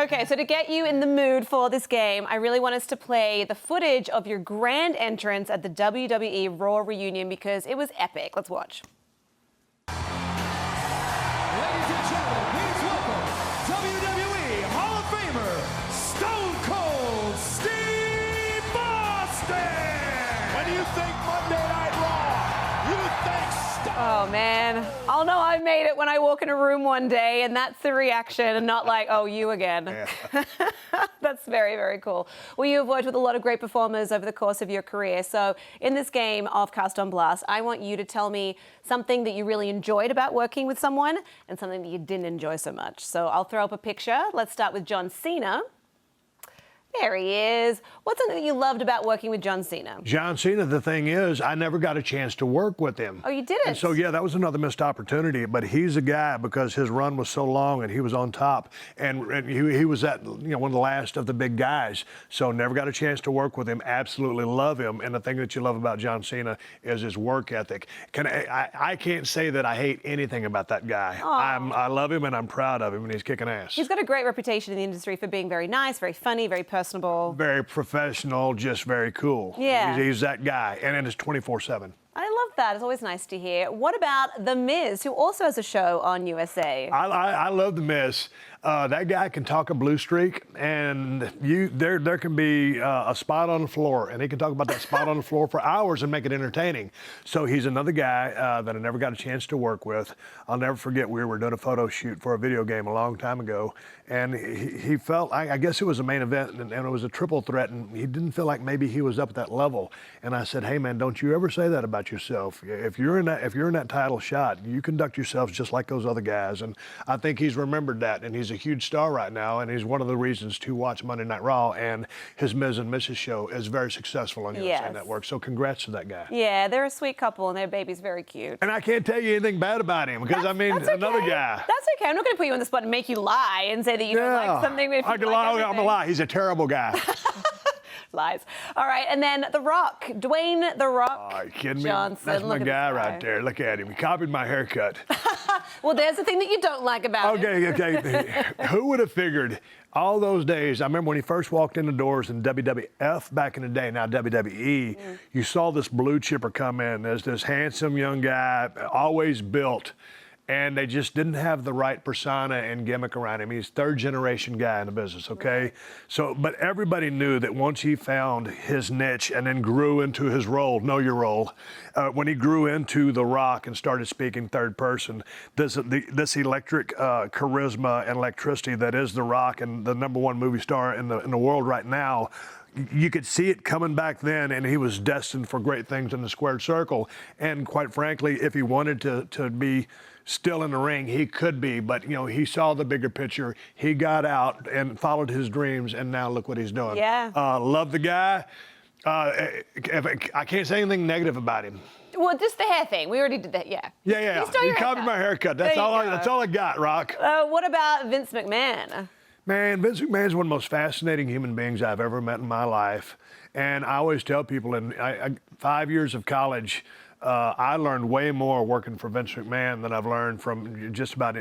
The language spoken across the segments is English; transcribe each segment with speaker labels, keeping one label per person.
Speaker 1: Okay, so to get you in the mood for this game, I really want us to play the footage of your grand entrance at the WWE Raw reunion because it was epic. Let's watch.
Speaker 2: Ladies and gentlemen, please welcome WWE Hall of Famer, Stone Cold Steve Austin! When you think Monday Night Raw, you think Stone...
Speaker 1: Oh, man. I'll know I made it when I walk in a room one day, and that's the reaction, and not like, oh, you again. Yeah. That's very, very cool. Well, you've worked with a lot of great performers over the course of your career. So in this game of Cast on Blast, I want you to tell me something that you really enjoyed about working with someone and something that you didn't enjoy so much. So I'll throw up a picture. Let's start with John Cena. There he is. What's something that you loved about working with John Cena?
Speaker 3: John Cena, the thing is, I never got a chance to work with him.
Speaker 1: Oh, you didn't?
Speaker 3: And so, yeah, that was another missed opportunity. But he's a guy, because his run was so long and he was on top. And he was one of the last of the big guys. So never got a chance to work with him. Absolutely love him. And the thing that you love about John Cena is his work ethic. I can't say that I hate anything about that guy. I love him and I'm proud of him, and he's kicking ass.
Speaker 1: He's got a great reputation in the industry for being very nice, very funny, very personable.
Speaker 3: Very professional, just very cool.
Speaker 1: Yeah.
Speaker 3: He's that guy, and it's 24/7.
Speaker 1: I love that. It's always nice to hear. What about The Miz, who also has a show on USA?
Speaker 3: I love The Miz. That guy can talk a blue streak, and there can be a spot on the floor, and he can talk about that spot on the floor for hours and make it entertaining. So he's another guy that I never got a chance to work with. I'll never forget, we were doing a photo shoot for a video game a long time ago, and he felt, I guess it was a main event, and it was a triple threat, and he didn't feel like maybe he was up at that level. And I said, hey man, don't you ever say that about yourself. If you're in that title shot, you conduct yourself just like those other guys. And I think he's remembered that, and he's a huge star right now, and he's one of the reasons to watch Monday Night Raw, and his Miz and Mrs. show is very successful on USA Network. So congrats to that guy.
Speaker 1: Yeah, they're a sweet couple, and their baby's very cute.
Speaker 3: And I can't tell you anything bad about him, because I mean, another guy.
Speaker 1: That's okay. I'm not going to put you on the spot and make you lie and say that you don't like something.
Speaker 3: I can lie. I'm a lie. He's a terrible guy.
Speaker 1: Lies. All right, and then The Rock, Dwayne The Rock.
Speaker 3: Oh, are you kidding me?
Speaker 1: Johnson.
Speaker 3: That's my guy right there. Look at him. He copied my haircut.
Speaker 1: Well, there's the thing that you don't like about him.
Speaker 3: Okay. Who would have figured all those days? I remember when he first walked in the doors in WWF back in the day, now WWE, you saw this blue chipper come in. There's this handsome young guy, always built. And they just didn't have the right persona and gimmick around him. He's third generation guy in the business, okay? So, but everybody knew that once he found his niche and then grew into his role, know your role, when he grew into The Rock and started speaking third person, this electric charisma and electricity that is The Rock and the #1 movie star in the world right now, you could see it coming back then, and he was destined for great things in the squared circle. And quite frankly, if he wanted to be still in the ring, he could be, but he saw the bigger picture. He got out and followed his dreams, and now look what he's doing.
Speaker 1: Yeah.
Speaker 3: Love the guy. I can't say anything negative about him.
Speaker 1: Well, just the hair thing. We already did that, yeah.
Speaker 3: Yeah. You copied my haircut. That's all I got, Rock.
Speaker 1: What about Vince McMahon?
Speaker 3: Man, Vince McMahon's one of the most fascinating human beings I've ever met in my life. And I always tell people, in 5 years of college, I learned way more working for Vince McMahon than I've learned from just about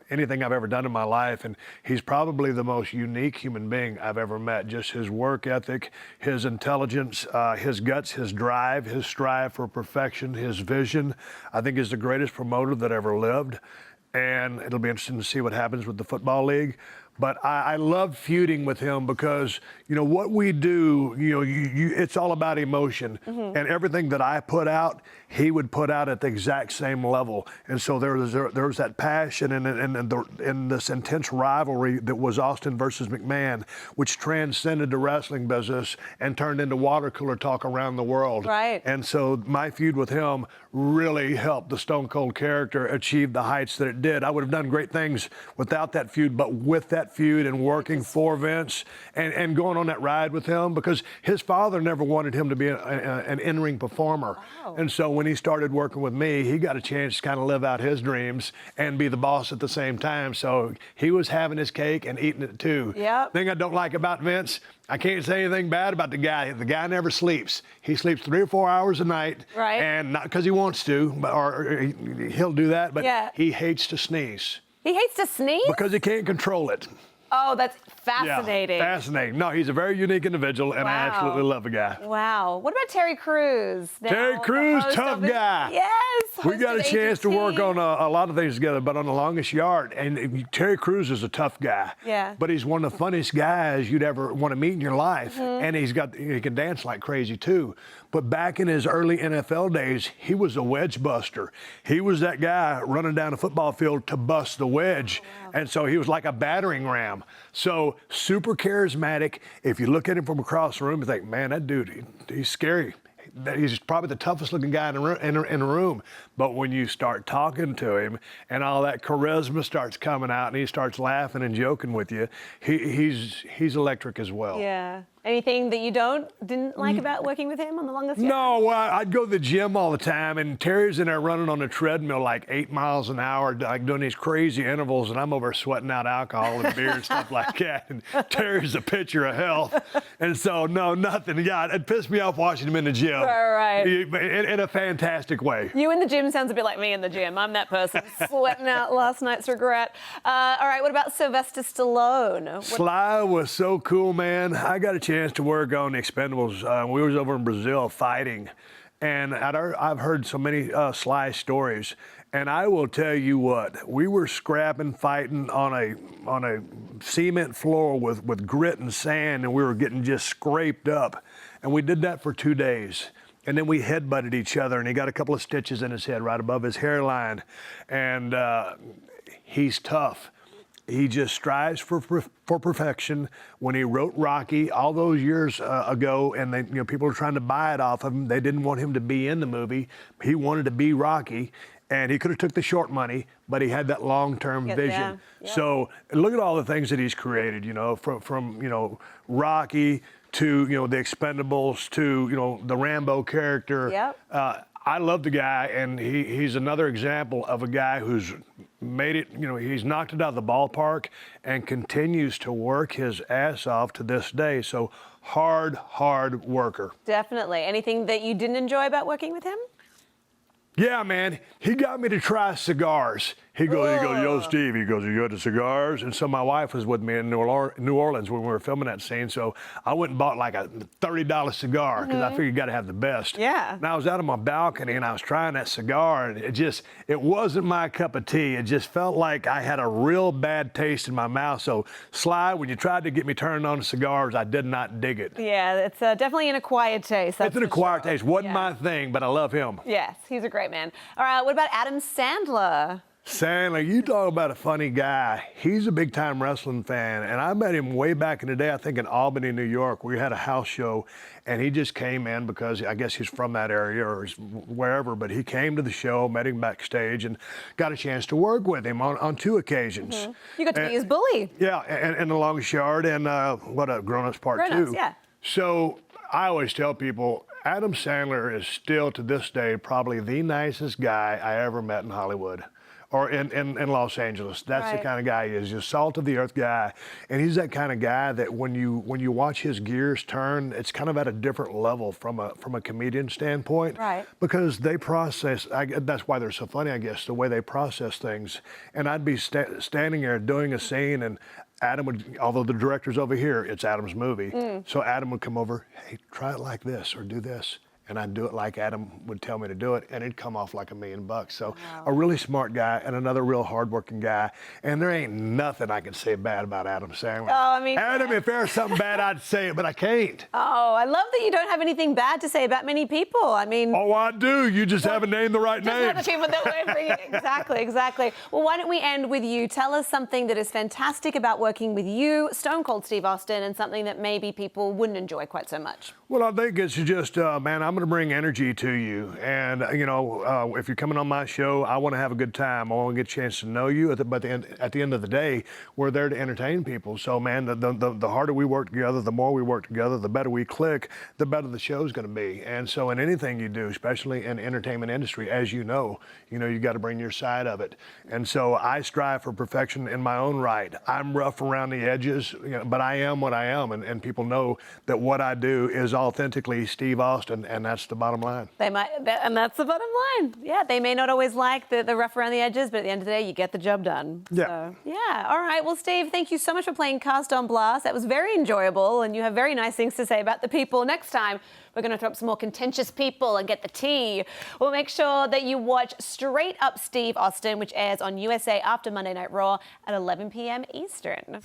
Speaker 3: anything I've ever done in my life. And he's probably the most unique human being I've ever met. Just his work ethic, his intelligence, his guts, his drive, his strive for perfection, his vision, I think is the greatest promoter that ever lived. And it'll be interesting to see what happens with the football league. But I love feuding with him because, what we do, it's all about emotion. And everything that I put out, he would put out at the exact same level. And so there was that passion and this intense rivalry that was Austin versus McMahon, which transcended the wrestling business and turned into water cooler talk around the world.
Speaker 1: Right.
Speaker 3: And so my feud with him really helped the Stone Cold character achieve the heights that it did. I would have done great things without that feud, but with that feud and working for Vince and going on that ride with him, because his father never wanted him to be an in-ring performer. Wow. And so when he started working with me, he got a chance to kind of live out his dreams and be the boss at the same time. So he was having his cake and eating it too.
Speaker 1: Yep.
Speaker 3: Thing I don't like about Vince, I can't say anything bad about the guy. The guy never sleeps. He sleeps 3 or 4 hours a night.
Speaker 1: Right.
Speaker 3: And not because he wants to, or he'll do that, but he hates to sneeze.
Speaker 1: He hates to sneeze?
Speaker 3: Because he can't control it.
Speaker 1: Oh, that's fascinating.
Speaker 3: Yeah, fascinating. No, he's a very unique individual, and I absolutely love the guy.
Speaker 1: Wow. What about Terry Crews?
Speaker 3: Terry Crews, tough guy.
Speaker 1: Yes.
Speaker 3: We got a chance to work on a lot of things together, but on The Longest Yard, and Terry Crews is a tough guy.
Speaker 1: Yeah.
Speaker 3: But he's one of the funniest guys you'd ever want to meet in your life, and he can dance like crazy too. But back in his early NFL days, he was a wedge buster. He was that guy running down the football field to bust the wedge. Oh, wow. And so he was like a battering ram. So super charismatic. If you look at him from across the room, you think, man, that dude, he's scary. He's probably the toughest looking guy in the room. But when you start talking to him and all that charisma starts coming out and he starts laughing and joking with you, he's electric as well.
Speaker 1: Yeah. Anything that you didn't like about working with him on The Longest Yard?
Speaker 3: No, well, I'd go to the gym all the time, and Terry's in there running on the treadmill like 8 miles an hour, like doing these crazy intervals, and I'm over sweating out alcohol and beer and stuff like that. And Terry's a picture of health. And so, no, nothing. Yeah, it pissed me off watching him in the gym.
Speaker 1: Right.
Speaker 3: In a fantastic way.
Speaker 1: You in the gym sounds a bit like me in the gym. I'm that person sweating out last night's regret. All right, what about Sylvester Stallone?
Speaker 3: Sly was so cool, man. I got a chance to work on The Expendables. We was over in Brazil fighting, and I've heard so many Sly stories. And I will tell you what, we were scrapping, fighting on a cement floor with grit and sand, and we were getting just scraped up. And we did that for 2 days. And then we headbutted each other, and he got a couple of stitches in his head right above his hairline. And he's tough. He just strives for perfection. When he wrote Rocky all those years ago, and people were trying to buy it off of him, they didn't want him to be in the movie. He wanted to be Rocky, and he could have took the short money, but he had that long-term vision. Yeah. So look at all the things that he's created. From Rocky to The Expendables to the Rambo character.
Speaker 1: Yep.
Speaker 3: I love the guy, and he's another example of a guy who's made it, he's knocked it out of the ballpark and continues to work his ass off to this day. So hard worker.
Speaker 1: Definitely. Anything that you didn't enjoy about working with him?
Speaker 3: Yeah, man, he got me to try cigars. He goes, yo, Steve, he goes, you into cigars? And so my wife was with me in New Orleans when we were filming that scene. So I went and bought like a $30 cigar because I figured you got to have the best.
Speaker 1: Yeah.
Speaker 3: And I was out on my balcony and I was trying that cigar, and it wasn't my cup of tea. It just felt like I had a real bad taste in my mouth. So Sly, when you tried to get me turned on to cigars, I did not dig it.
Speaker 1: Yeah, it's definitely an acquired taste.
Speaker 3: It's an acquired taste. Wasn't my thing, but I love him.
Speaker 1: Yes, he's a great man. All right, what about Adam Sandler?
Speaker 3: Sandler, you talk about a funny guy. He's a big-time wrestling fan, and I met him way back in the day, I think in Albany, New York. We had a house show, and he just came in because I guess he's from that area or wherever, but he came to the show, met him backstage, and got a chance to work with him on 2 occasions.
Speaker 1: You got to be his bully.
Speaker 3: Yeah, and The Longest Yard and Grown Ups Part 2.
Speaker 1: Yeah.
Speaker 3: So I always tell people, Adam Sandler is still to this day probably the nicest guy I ever met in Hollywood. Or in Los Angeles. That's the kind of guy he is, just salt of the earth guy. And he's that kind of guy that when you watch his gears turn, it's kind of at a different level from a comedian standpoint.
Speaker 1: Right.
Speaker 3: Because they process, that's why they're so funny, I guess, the way they process things. And I'd be standing there doing a scene, and Adam would, although the director's over here, it's Adam's movie. So Adam would come over, hey, try it like this or do this. And I'd do it like Adam would tell me to do it, and it'd come off like $1 million. So a really smart guy and another real hardworking guy. And there ain't nothing I can say bad about Adam Sandler.
Speaker 1: Oh, I mean,
Speaker 3: Adam, if there's something bad, I'd say it, but I can't.
Speaker 1: Oh, I love that you don't have anything bad to say about many people. I mean,
Speaker 3: oh, I do. You just haven't named the right names.
Speaker 1: Just not the people that work for you. Exactly. Well, why don't we end with you? Tell us something that is fantastic about working with you, Stone Cold Steve Austin, and something that maybe people wouldn't enjoy quite so much. Well,
Speaker 3: I think it's just, man, I'm going to bring energy to you. And, if you're coming on my show, I want to have a good time. I want to get a chance to know you. But at the end of the day, we're there to entertain people. So, man, the harder we work together, the more we work together, the better we click, the better the show's going to be. And so in anything you do, especially in the entertainment industry, as you know, you got to bring your side of it. And so I strive for perfection in my own right. I'm rough around the edges, but I am what I am. And people know that what I do is authentically Steve Austin, and and that's the bottom line.
Speaker 1: They might, and that's the bottom line. Yeah, they may not always like the rough around the edges, but at the end of the day, you get the job done.
Speaker 3: Yeah.
Speaker 1: So, yeah. All right. Well, Steve, thank you so much for playing Cast on Blast. That was very enjoyable, and you have very nice things to say about the people. Next time, we're going to throw up some more contentious people and get the tea. We'll make sure that you watch Straight Up Steve Austin, which airs on USA after Monday Night Raw at 11 p.m. Eastern.